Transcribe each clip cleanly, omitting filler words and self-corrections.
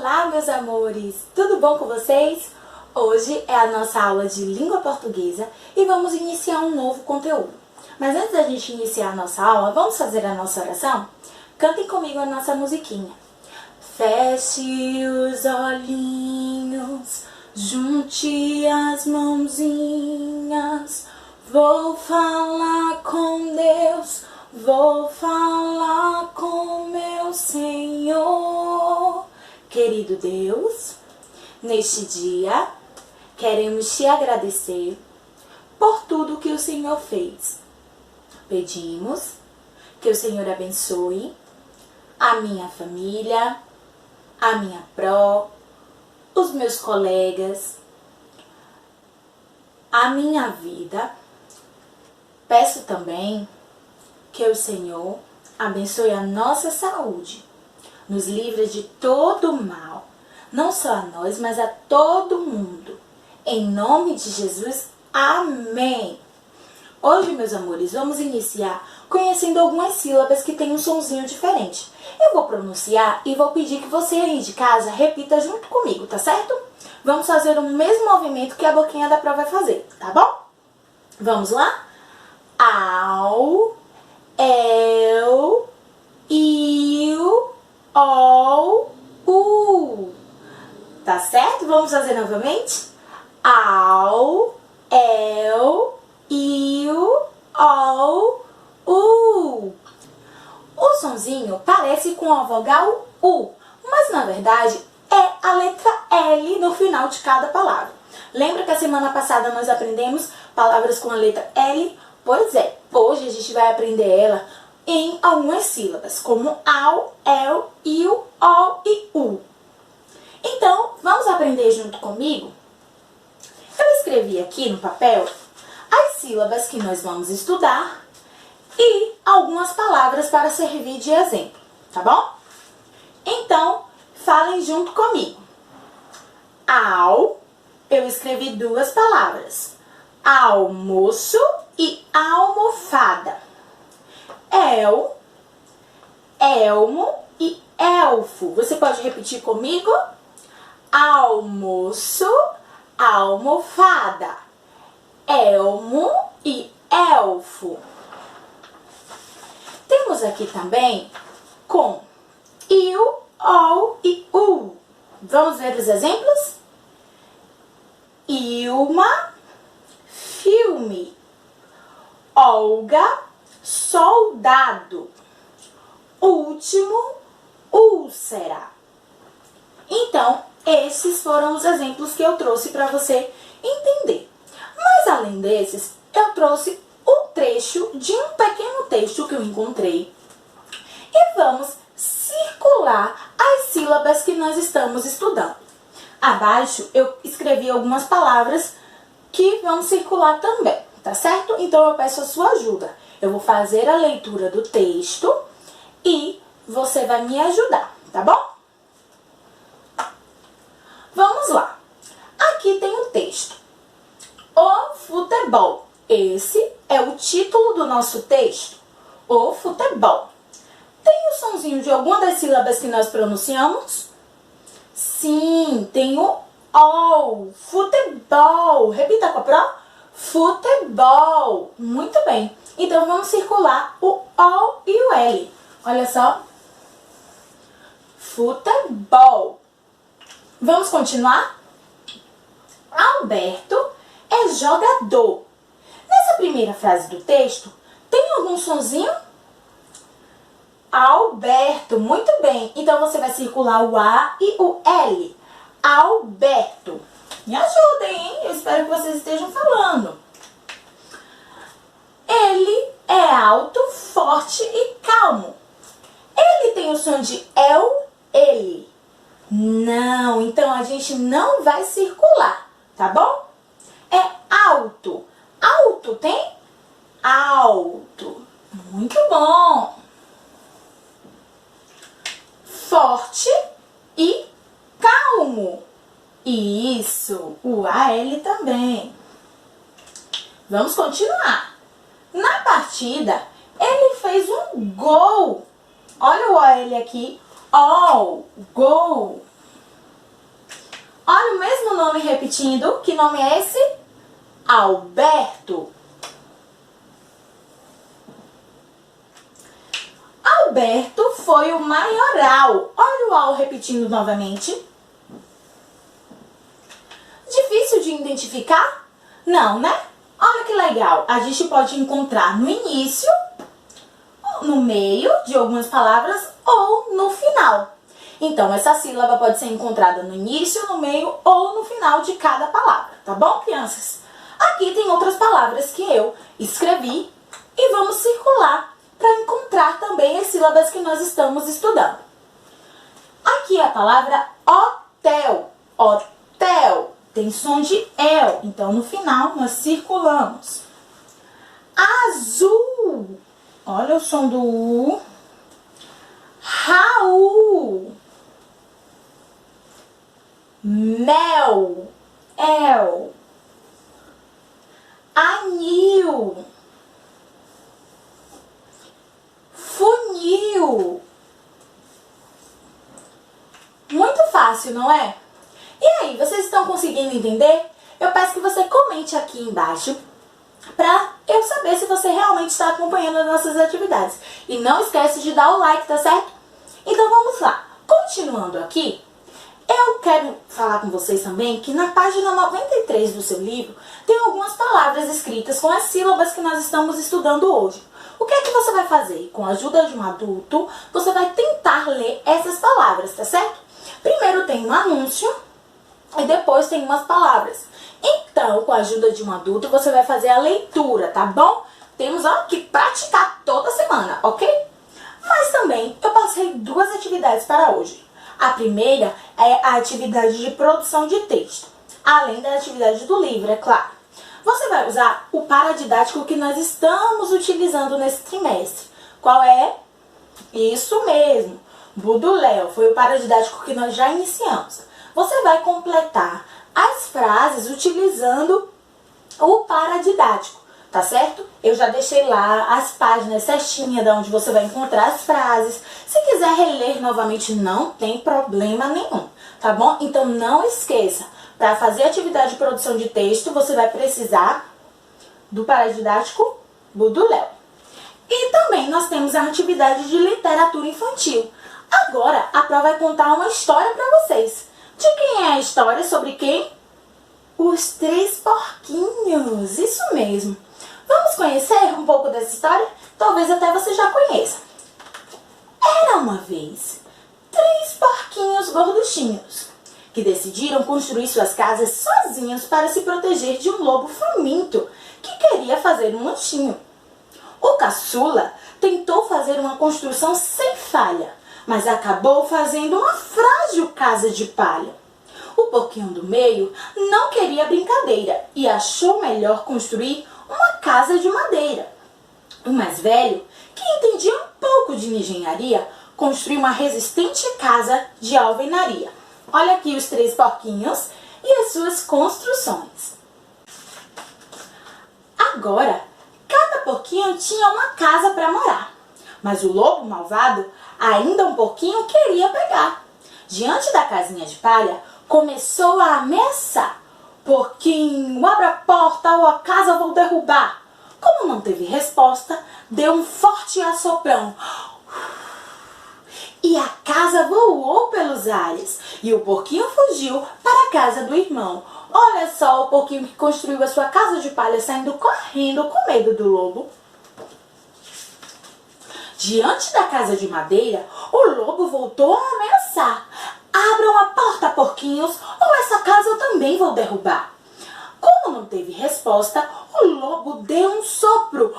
Olá, meus amores! Tudo bom com vocês? Hoje é a nossa aula de língua portuguesa e vamos iniciar um novo conteúdo. Mas antes da gente iniciar a nossa aula, vamos fazer a nossa oração? Cantem comigo a nossa musiquinha. Feche os olhinhos, junte as mãozinhas. Vou falar com Deus, vou falar com meu Senhor. Querido Deus, neste dia queremos te agradecer por tudo que o Senhor fez. Pedimos que o Senhor abençoe a minha família, a minha pró, os meus colegas, a minha vida. Peço também que o Senhor abençoe a nossa saúde, nos livre de todo mal, não só a nós, mas a todo mundo. Em nome de Jesus, amém! Hoje, meus amores, vamos iniciar conhecendo algumas sílabas que têm um sonzinho diferente. Eu vou pronunciar e vou pedir que você aí de casa repita junto comigo, tá certo? Vamos fazer o mesmo movimento que a boquinha da prova vai fazer, tá bom? Vamos lá? Au, el, iu, ol, Tá certo? Vamos fazer novamente? Au, el, iu, ol, O sonzinho parece com a vogal U, mas na verdade é a letra L no final de cada palavra. Lembra que a semana passada nós aprendemos palavras com a letra L? Pois é, hoje a gente vai aprender ela em algumas sílabas, como au, el, iu, ol e u. Então, vamos aprender junto comigo? Eu escrevi aqui no papel as sílabas que nós vamos estudar e algumas palavras para servir de exemplo, tá bom? Então, falem junto comigo. Au, eu escrevi duas palavras. Almoço e almofada. El, elmo e elfo. Você pode repetir comigo? Almoço, almofada. Elmo e elfo. Temos aqui também com iu, ol e u. Vamos ver os exemplos? Ilma, filme. Olga, soldado. Último, úlcera. Então, esses foram os exemplos que eu trouxe para você entender. Mas além desses, eu trouxe um trecho de um pequeno texto que eu encontrei. E vamos circular as sílabas que nós estamos estudando. Abaixo eu escrevi algumas palavras que vão circular também, tá certo? Então eu peço a sua ajuda. Eu vou fazer a leitura do texto e você vai me ajudar, tá bom? Vamos lá. Aqui tem o texto. O futebol. Esse é o título do nosso texto. O futebol. Tem o sonzinho de alguma das sílabas que nós pronunciamos? Sim, tem o O. Futebol. Repita com a pró. Futebol. Muito bem. Então, vamos circular o O e o L. Olha só. Futebol. Vamos continuar? Alberto é jogador. Nessa primeira frase do texto, tem algum sonzinho? Alberto, muito bem. Então, você vai circular o A e o L. Alberto. Me ajudem, hein? Eu espero que vocês estejam falando. Ele é alto, forte e calmo. Ele tem o som de el, ele. Não, então a gente não vai circular, tá bom? É alto. Alto tem? Alto. Muito bom. Forte e calmo. Isso. O AL também. Vamos continuar. Na partida, ele fez um gol. Olha o AL aqui. Oh, gol. Olha o mesmo nome repetindo. Que nome é esse? Alberto. Alberto foi o maioral. Olha o ao repetindo novamente. Difícil de identificar? Não, né? Olha que legal. A gente pode encontrar no início, no meio de algumas palavras ou no final. Então, essa sílaba pode ser encontrada no início, no meio ou no final de cada palavra. Tá bom, crianças? Aqui tem outras palavras que eu escrevi e vamos circular para encontrar também as sílabas que nós estamos estudando. Aqui a palavra hotel. Hotel. Tem som de el. Então, no final, nós circulamos. Azul. Olha o som do U. Raul. Mel. El. Anil. Funil. Muito fácil, não é? E aí, vocês estão conseguindo entender? Eu peço que você comente aqui embaixo para eu saber se você realmente está acompanhando as nossas atividades. E não esquece de dar o like, tá certo? Então vamos lá. Continuando aqui, eu quero falar com vocês também que na página 93 do seu livro tem algumas palavras escritas com as sílabas que nós estamos estudando hoje. O que é que você vai fazer? Com a ajuda de um adulto, você vai tentar ler essas palavras, tá certo? Primeiro tem um anúncio e depois tem umas palavras. Então, com a ajuda de um adulto, você vai fazer a leitura, tá bom? Temos que praticar toda semana, ok? Mas também eu passei duas atividades para hoje. A primeira é a atividade de produção de texto, além da atividade do livro, é claro. Você vai usar o paradidático que nós estamos utilizando nesse trimestre. Qual é? Isso mesmo, Buduléu, foi o paradidático que nós já iniciamos. Você vai completar as frases utilizando o paradidático, tá certo? Eu já deixei lá as páginas certinhas de onde você vai encontrar as frases. Se quiser reler novamente, não tem problema nenhum, tá bom? Então não esqueça, para fazer a atividade de produção de texto, você vai precisar do paradidático Buduléu. E também nós temos a atividade de literatura infantil. Agora a prova vai contar uma história para vocês. De quem é a história? Sobre quem? Os Três Porquinhos, isso mesmo. Vamos conhecer um pouco dessa história? Talvez até você já conheça. Era uma vez 3 porquinhos gorduchinhos que decidiram construir suas casas sozinhos para se proteger de um lobo faminto que queria fazer um lanchinho. O caçula tentou fazer uma construção sem falha, mas acabou fazendo uma frágil casa de palha. O porquinho do meio não queria brincadeira e achou melhor construir uma casa de madeira. O mais velho, que entendia um pouco de engenharia, construiu uma resistente casa de alvenaria. Olha aqui os 3 porquinhos e as suas construções. Agora, cada porquinho tinha uma casa para morar, mas o lobo malvado, ainda um pouquinho, queria pegar. Diante da casinha de palha, começou a ameaçar. Porquinho, abra a porta ou a casa vou derrubar. Como não teve resposta, deu um forte assoprão. E a casa voou pelos ares. E o porquinho fugiu para a casa do irmão. Olha só o porquinho que construiu a sua casa de palha saindo correndo com medo do lobo. Diante da casa de madeira, o lobo voltou a ameaçar. Abram a porta, porquinhos, ou essa casa eu também vou derrubar. Como não teve resposta, o lobo deu um sopro.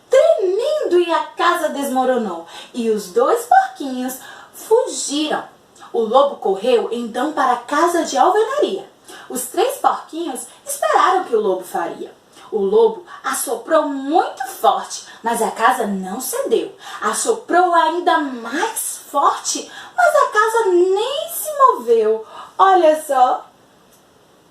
Tremendo, e a casa desmoronou. E os 2 porquinhos fugiram. O lobo correu então para a casa de alvenaria. Os 3 porquinhos esperaram o que o lobo faria. O lobo assoprou muito forte, mas a casa não cedeu. Assoprou ainda mais forte, mas a casa nem se moveu. Olha só.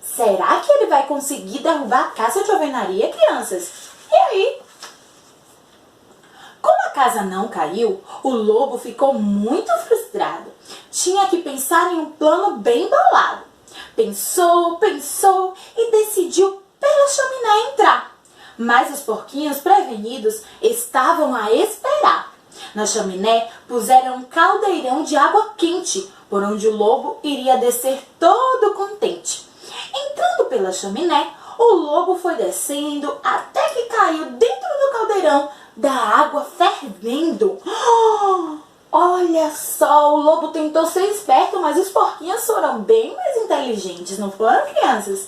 Será que ele vai conseguir derrubar a casa de alvenaria, crianças? E aí? Como a casa não caiu, o lobo ficou muito frustrado. tinha que pensar em um plano bem bolado. Pensou, pensou e decidiu pela chaminé entrar. Mas os porquinhos prevenidos estavam a esperar. Na chaminé puseram um caldeirão de água quente, por onde o lobo iria descer todo contente. Entrando pela chaminé, o lobo foi descendo até que caiu dentro do caldeirão da água fervendo. Olha só, o lobo tentou ser esperto, mas os porquinhos foram bem mais inteligentes, não foram, crianças?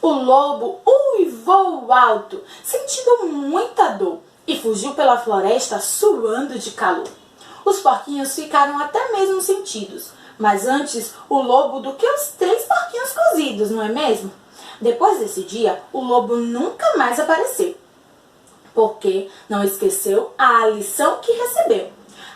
O lobo uivou alto, sentindo muita dor, e fugiu pela floresta suando de calor. Os porquinhos ficaram até mesmo sentidos, mas antes o lobo do que os 3 porquinhos cozidos, não é mesmo? Depois desse dia, o lobo nunca mais apareceu, porque não esqueceu a lição que recebeu.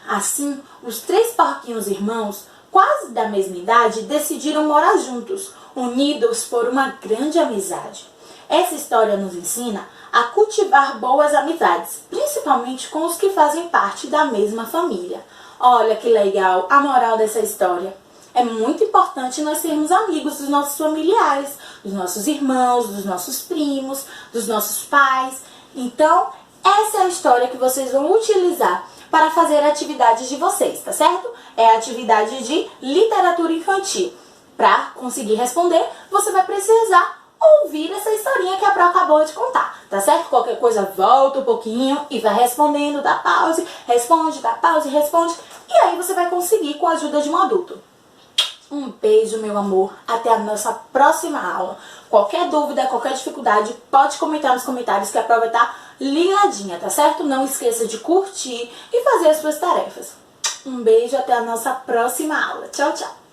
Assim, os 3 porquinhos irmãos, quase da mesma idade, decidiram morar juntos, unidos por uma grande amizade. Essa história nos ensina a cultivar boas amizades, principalmente com os que fazem parte da mesma família. Olha que legal a moral dessa história. É muito importante nós sermos amigos dos nossos familiares, dos nossos irmãos, dos nossos primos, dos nossos pais. Então, essa é a história que vocês vão utilizar para fazer a atividade de vocês, tá certo? É a atividade de literatura infantil. Para conseguir responder, você vai precisar ouvir essa historinha que a Pro acabou de contar, tá certo? Qualquer coisa, volta um pouquinho e vai respondendo, dá pause, responde, dá pause, responde. E aí você vai conseguir com a ajuda de um adulto. Um beijo, meu amor. Até a nossa próxima aula. Qualquer dúvida, qualquer dificuldade, pode comentar nos comentários que a Pro vai estar ligadinha, tá certo? Não esqueça de curtir e fazer as suas tarefas. Um beijo, até a nossa próxima aula. Tchau, tchau.